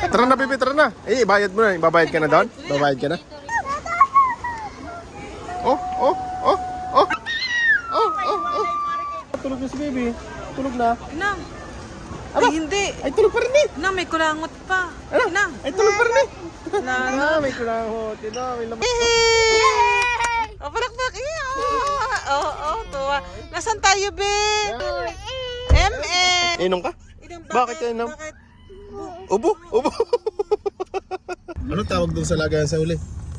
Tara na, Bebe, tara na. Eh, bayad mo na. Babayad ka na doon? Babayad ka na? Oh. Tulog na si Bebe. Tulog na. Nang. Ay, hindi. Ay, tulog pa rin eh. Nang, may kulangot pa. Nang. Ay, tulog pa rin eh. Nang. May kulangot. May laman. Oh, palakpak. Tuwa. Nasaan tayo, be? Inom ka? Bakit ka inom? Ubo. Ano tawag doon sa lagayan sa uli?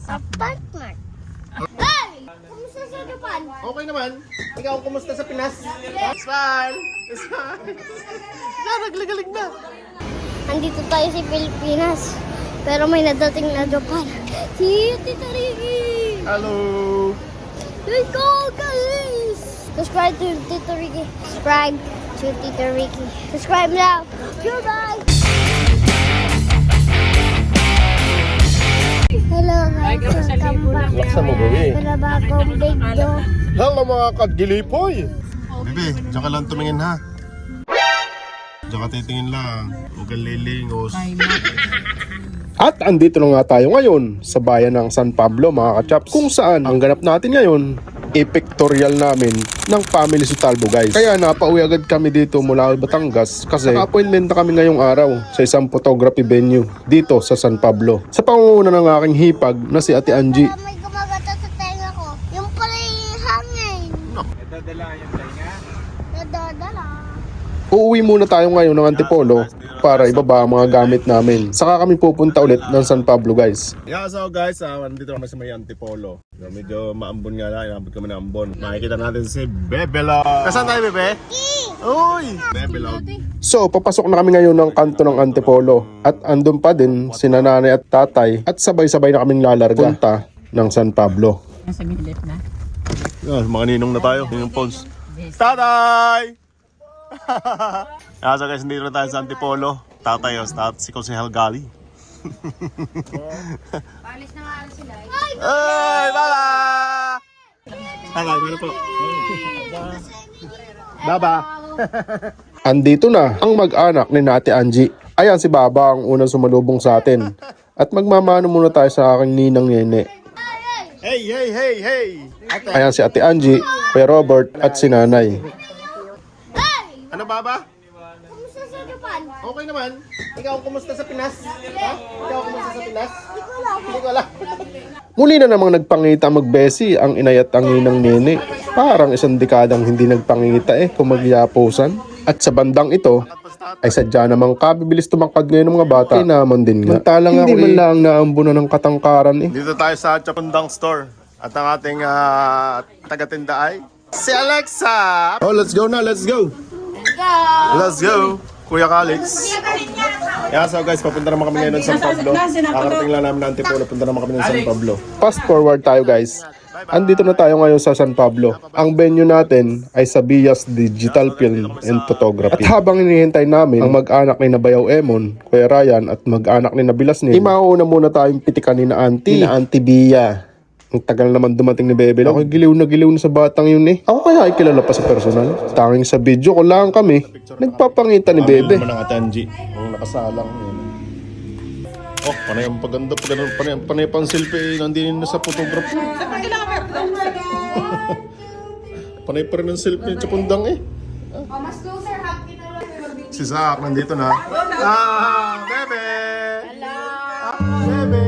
Apartment. Hey! Kumusta sa Japan? Okay naman. Ikaw, kumusta sa Pinas? Smile! Nagagaling na. Andito tayo sa Pilipinas. Pero may nadating na Japan. Si Tita Ricky! Hello! Let's go, guys! Subscribe to Tita Ricky. Subscribe to Tita Ricky. Subscribe now. Goodbye! Hello, guys. Welcome back. Laksa mo, Bebe. Para bagong video. Hello mga kadgilipoy! Bebe, diyan ka lang tumingin ha. Diyan ka titingin lang. Huwag kang lilingos. At andito na nga tayo ngayon sa bayan ng San Pablo mga kachaps, kung saan ang ganap natin ngayon i-pictorial namin ng family Sutalbo guys. Kaya napauwi agad kami dito mula Batangas kasi naka-appointment na kami ngayong araw sa isang photography venue dito sa San Pablo. Sa pangunguna ng aking hipag na si Ate Angie. May gumagata sa tenga ko. Yung pala yung hangin. Nadadala yung tainga. Nadadala. Uuwi muna tayo ngayon ng Antipolo para ibaba ang mga gamit namin. Saka kami pupunta ulit ng San Pablo guys. Yeah, so guys, nandito kami sa may Antipolo. Medyo maambon nga lang, inabot kami ng ambon. Makikita natin si Bebelog. Nasaan tayo, Bebe? Uy! Bebelog. So, papasok na kami ngayon ng kanto ng Antipolo. At andun pa din si nanay at tatay. At sabay-sabay na kaming lalarga punta ng San Pablo. Nasa milip na. Yeah, mga ninong na tayo. Ninong Pons. Tatay! So guys, nandito na tayo sa Antipolo. Tatay, si Konsehal Gali. Alis na nga sila. Hey, baba! Tatay, ano po? Baba! Andito na ang mag-anak ni Ate Angie. Ayan si Baba ang unang sumalubong sa atin. At magmamano muna tayo sa aking ninang nene. Hey! Ayan si Ate Angie, Kuya Robert at si Nanay. Ano, Baba? Kumusta sa Japan? Okay naman. Ikaw, kumusta sa Pinas? Ha? Ikaw, kumusta sa Pinas? Hindi ko alam. Muli na namang nagpangita magbesi ang inay at ang ninang nene. Parang isang dekadang hindi nagpangita kung magyapusan. At sa bandang ito, ay sadya namang kabibilis tumangkad ngayon ng mga bata. Ay naman din nga. Mantalang hindi man lang naambunan ng katangkaran Dito tayo sa Chapandang Store. At ang ating taga-tinda ay si Alexa! Oh, let's go na, let's go! Let's go, Kuya Calix. Yeah, so guys, papunta naman kami ngayon ng San Pablo. Nakarating lang namin ng Antipolo, punta naman kami ng San Pablo. Fast forward tayo guys. Andito na tayo ngayon sa San Pablo. Ang venue natin ay sa Bias Digital Film and Photography. At habang hinihintay namin ang mag-anak ni Nabayaw Emon, Kuya Ryan at mag-anak ni Nabilas ni, imauna muna tayong pitikan ni na Auntie Bia. Ang tagal naman dumating ni Bebe. Ako giliw na sa batang yun Ako kaya ay kilala pa sa personal. Tanging sa video ko lang kami. Nagpapangita ni Bebe. Ano naman ang Atanji? Ang nakasalang yun. Oh, panay ang paganda. Panay pang selfie. Nandinin na sa photography. Panay pa rin ang selfie sa pundang Mas closer, hug kita lang. Si Zach nandito na. Bebe! Hello! Bebe!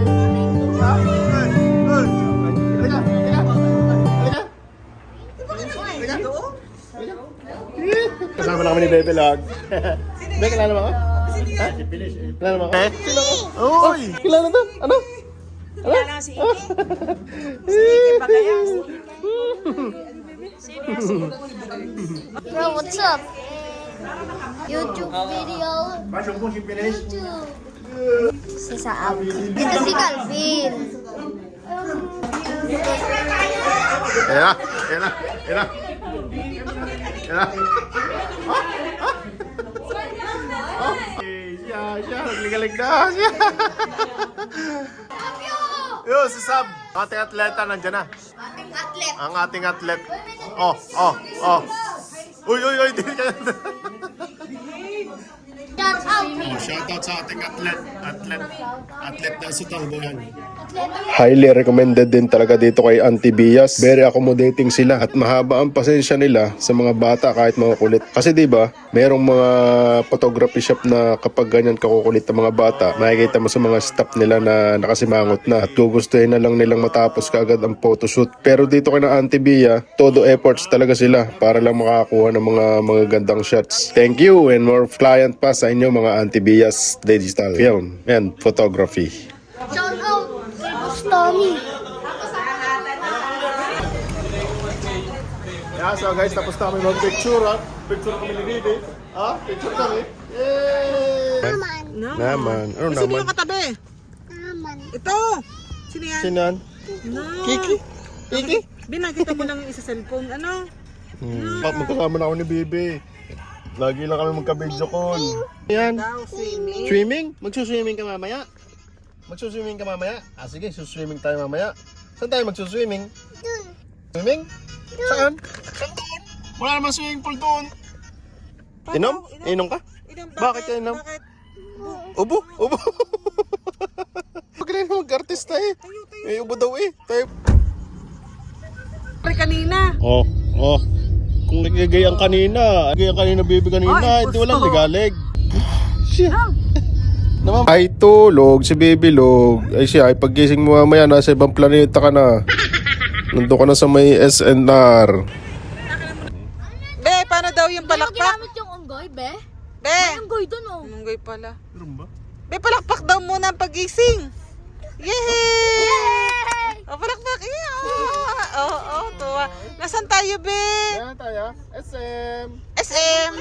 Kasama na kami ni Bebe Lag. Bebe, kilala mo ka? Ha? Kilala mo ka? Sino ka? Uy! Kilala to? Ano? Kilala si Iki. Si Iki pa kaya? Bro, what's up? YouTube video. YouTube. Si Saab. Ito si Calvin. Ayan na. Siya, nagligalig na siya. Yo, si Sab, ating atleta nandyan na. Ang ating atlet. Oh. Uy, di ka. shoutout sa ating atlet na si Tangbo yan. Highly recommended din talaga dito kay Auntie Bias. Very accommodating sila at mahaba ang pasensya nila sa mga bata kahit mga kulit. Kasi di ba, merong mga photography shop na kapag ganyan kakukulit ang mga bata, makikita mo sa mga staff nila na nakasimangot na at gugustuhin na lang nilang matapos kaagad ang photoshoot. Pero dito kay na Auntie Bia, todo efforts talaga sila para lang makakuha ng mga magagandang shots. Thank you and more client pa sa inyo mga Auntie Bias Digital Film and Photography. Shout out kay Boss Tommy. Yeah, so guys, tapos na kami mag-picture, ha? Picture kami ni Bibi. Ha? Picture kami. Yay! Naman. Ano Sino naman? yung katabi? Naman. Ito! Sino yan? Sinan? No. Kiki? Kiki? Binakita mo lang yung isa cellphone. Ano? Magkasama na ako ni Bibi. Lagi lang kami magka-video call. Yan. Daw, swimming. Swimming? Magsuswimming ka mamaya? Magsuswimming ka mamaya? Ah, sige, suswimming tayo mamaya. Saan tayo magsuswimming? Dun. Swimming? Saan? Saan doon? Wala naman swimming pool doon. Inom? Inom ka? Bakit ka inom? Bakit? Ubo? Ubo? Magaling na mag-artista eh. May ubo daw eh. Tayo. Pre kanina. Oh. Kung nagigayang kanina, Bibi kanina, Ay, hindi walang gusto. ligalig. Shit. Naman. Ay tulog, si Baby Log. Ay siya, ay paggising mo mamaya, nasa ibang planeta ka na. Nandun ka na sa may SNR. Be, paano daw yung Ano palakpak? ginamit yung unggoy, be? Be! May unggoy dun, oh. Munggoy pala. Meron ba? Be, palakpak daw muna ang pagising. Yay! Yay! Oh, palakpak. Oo, tuwa. Nasaan tayo, Be? Yan tayo, SM. SM.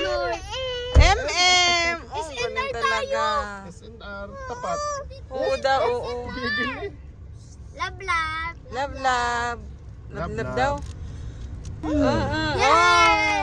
MM. Oh, SM ganun na talaga. SNR, tapat. Oo daw, oo. Gigil eh. Love, love. Love, love. Love, love daw. Yay!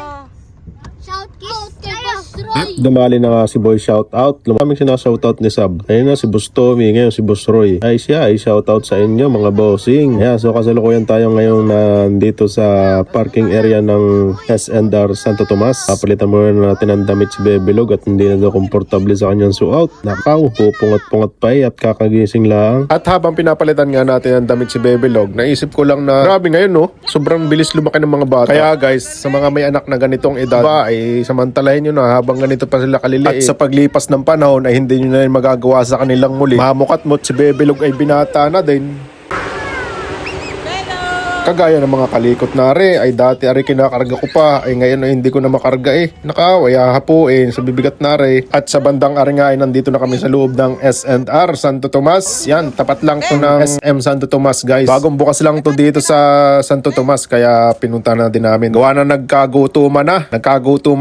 Shout out kay Boss Roy. Dumali na nga si Boy shoutout. Lumaming sinashoutout ni Sab. Ayun na si Boss Tommy, ngayon si Boss Roy. Ay siya, ay shoutout sa inyo mga bossing. Yeah, so kasalukuyan tayo ngayon na dito sa parking area ng S&R Santo Tomas. Papalitan muna natin ang damit si Bebelog at hindi na daw komportable sa kanyang suot. Nakaw, pupungat-pungat pa at kakagising lang. At habang pinapalitan nga natin ang damit si Bebelog, naisip ko lang na grabe ngayon no, sobrang bilis lumaki ng mga bata. Kaya guys, sa mga may anak na ganitong edad, ay samantalahin nyo na habang ganito pa sila kaliliit. At sa paglipas ng panahon ay hindi nyo na rin magagawa sa kanilang muli. Mamukat mo't si Bebelog ay binata na din. Kagaya ng mga kalikot na are, ay dati are kinakarga ko pa, ay ngayon ay hindi ko na makarga eh. Nakaaway, hahapuin sa bibigat na are. At sa bandang are nga ay nandito na kami sa loob ng S&R Santo Tomas. Yan, tapat lang to ng SM Santo Tomas guys. Bagong bukas lang to dito sa Santo Tomas, kaya pinunta na din namin. Gawa na nagkagutuman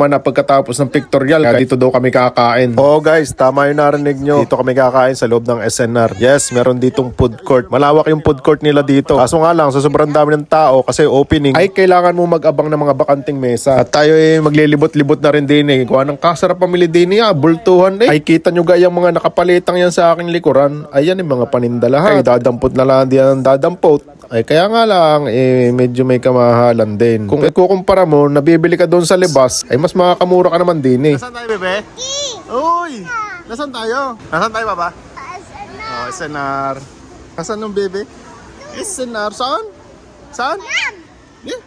na pagkatapos ng pictorial. Kaya dito daw kami kakain. Oo guys, tama yung narinig nyo. Dito kami kakain sa loob ng SNR. Yes, meron ditong food court. Malawak yung food court nila dito. Kaso nga lang, sa sobrang dami ng tao kasi opening ay kailangan mo mag-abang ng mga bakanting mesa. At tayo ay maglilibot-libot na rin din eh. Kuha ng kasarap pamili din eh. Bultuhan eh. Ay kita nyo gayang mga nakapalitang yan sa aking likuran. Ayan yung mga panindalahan. Ay dadampot na lang diyan dadampot. Ay kaya nga lang eh medyo may kamahalan din. Kung ikukumpara mo, nabibili ka doon sa libas, ay mas makakamura ka naman din eh. Nasaan tayo bebe? Uy! Nasaan tayo? Nasaan tayo baba? Oh, SNR. Nasaan yung bebe? SNR. Saan? Saan? Yeah.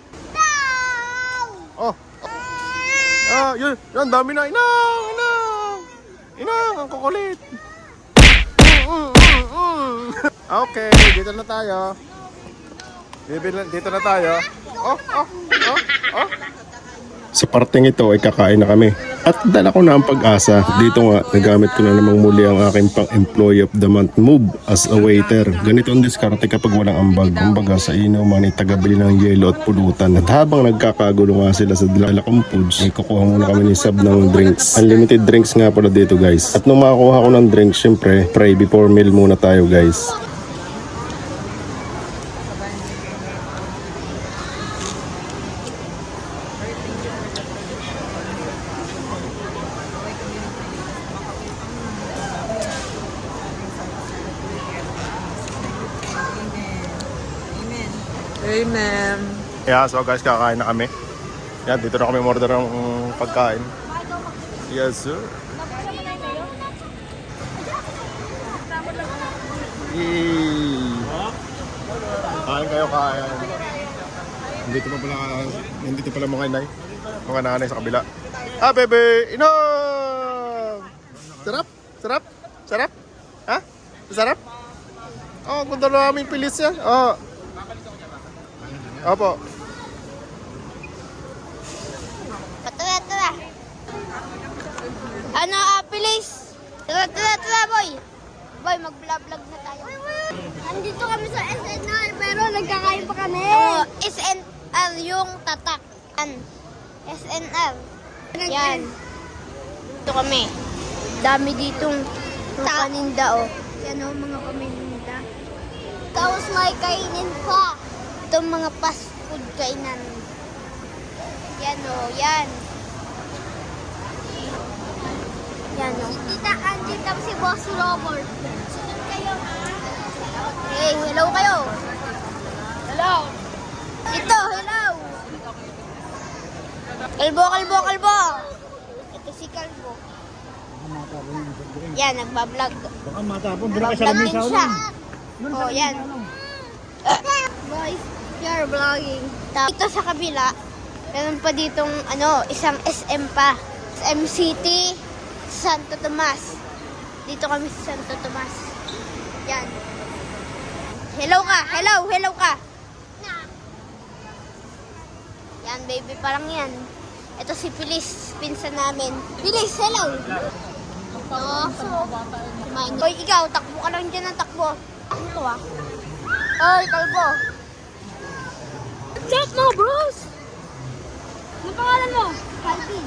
Oh. Ah, yun. Yun, dami na. Inang, ang kukulit. Okay, dito na tayo. Dito na tayo. Oh. Sa parteng ito ay kakain na kami. At dala ko na ang pag-asa. Dito nga, nagamit ko na namang muli ang aking pang-employee of the month move as a waiter. Ganito ang diskarte kapag walang ambag. Kumbaga sa inaw man ay tagabili ng yelo at pulutan. At habang nagkakagulo nga sila sa Dalakong Foods, ay kukuha muna kami ni Sab ng drinks. Unlimited drinks nga pala dito guys. At nung makakuha ko ng drinks, syempre, pray before meal muna tayo guys. Amen. Yeah, so guys, kakain na kami. Yan, dito na kami order ng pagkain. Yes, sir. Kain kayo, kain. Nandito pala mga inay. Mga nanay sa kabila. Ah, bebe! Inom! Sarap? Sarap? Sarap? Ha? Sarap? Oh, ganda na aming pilis yan. Oh. Opo. Tara. Ano, Apilis? Tara, boy. Boy, mag-vlog na tayo. Andito kami sa SNR, pero nagkakain pa kami. Oo, SNR yung tatak. SNR. Yan. Dito kami. Dami ditong paninda, oh. Yan, oh, mga paninda. Tapos may kainin pa. Itong mga fast food kainan. Yan, oh, yan. Yan, oh. Si Tita Angie, tapos si Boss Robert. Sunod kayo. Hey, hello kayo. Hello. Ito, hello. Kalbo. Ito si Kalbo. Yan, nagbablog. Baka matapon, Nagbablog din siya. Oh, yan. Boys, you're vlogging. Dito sa kabila, meron pa ditong isang SM pa. SM City, Santo Tomas. Dito kami sa Santo Tomas. Yan. Hello ka. Yan, baby, parang yan. Ito si Pilis, pinsan namin. Pilis, hello! Hoy, ikaw, takbo ka lang dyan ng takbo. Ano to, ah? Hoy, kalbo. What's up, mga bros? Anong pangalan mo? Calvin.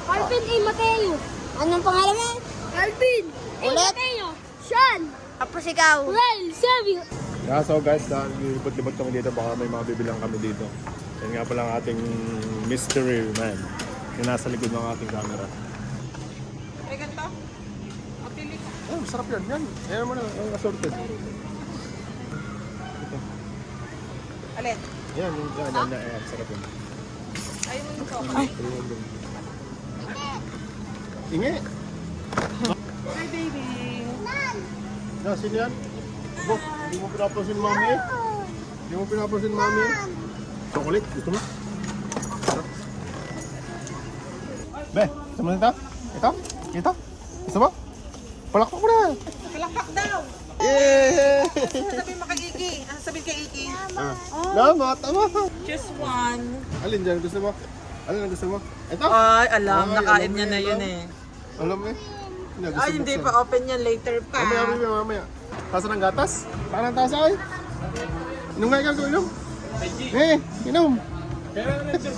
Calvin A. Mateo. Anong pangalan mo? Calvin A. Ulit? Mateo. Sean. Tapos ikaw. Ryle. Sevi. Yeah, so guys, libot-libot kami dito. Baka may mga bibilang kami dito. Yan nga pala ang ating mystery man. Yung nasa likod ng ating camera. Ay, ganito? Apili ka. Oh, sarap yan. Yan. Yan mo na. Ang assorted. Alin? Yan. Yan. Sarap yan. Ayun mo ito. Inge. Hi, baby. Na, sino yan? Bo, hindi mo pinapansin mami eh. Hindi mo pinapansin mami eh. Chocolate, gusto mo? Sarap. Be, gusto mo nito? Ito? Gusto mo? Palakpak ko na. Palakpak daw. Yay! Sabi mo kay Iki. Ano sabihin kay Iki? Tama. Just one. Alin dyan? Gusto mo? Alin ang gusto mo? Ito? Ay, alam. Ay, Nakain alam niya mo na yan, yun alam. eh. Alam mo eh? Gusto Ay, hindi buksan. pa open yan. Later pa. Mamaya. Tasa ng gatas? Parang tasa ay. Inom nga ikaw, inom. Inom. Iunahin natin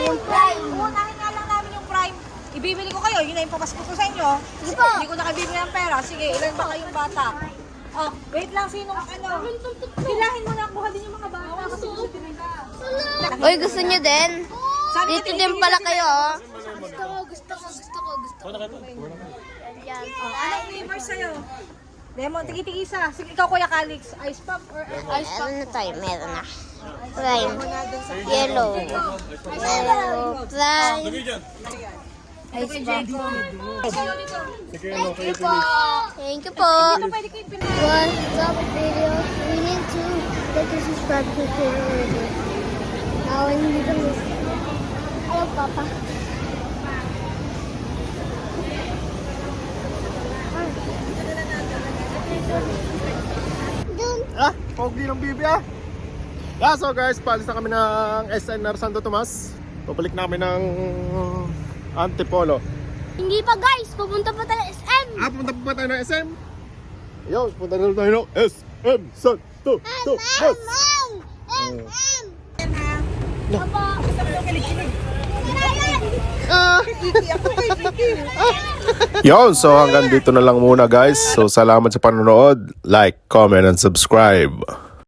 yung prime. Iunahin nga lang namin yung prime. Ibibili ko kayo. Yun na yung papasko ko sa inyo. Sige po. Hindi ko nakabibili ng pera. Sige, ilan ba kayong bata? Oh, wait lang. Sinong Hilahin mo na. Kuha din yung mga bata. Kasi gusto tinita. Uy, gusto nyo din? Dito din pala kayo, oh. Gusto ko. Yan. Oh, anong flavor sa'yo? Lemon, tigi-tigisa. Sige, ikaw Kuya Calix. Ice pop or ice pop? Meron na tayo, meron na. Prime. Yellow. Prime. Ice pop. Thank you po. Pwede ko yung pinag- What's up, video? We need to like and subscribe to Twitter Radio. Now I need to listen. Hello, Papa. Pogi ng bibi ah. Yeah, so guys, paalis na kami ng SNR Santo Tomas. Pabalik na kami ng Antipolo. Hindi pa guys, pupunta pa tayo SM. Punta pa tayo ng SM? Yo, punta na tayo ng SM Santo Tomas. Yo, so hanggang dito na lang muna guys. So salamat sa panonood. Like, comment, and subscribe.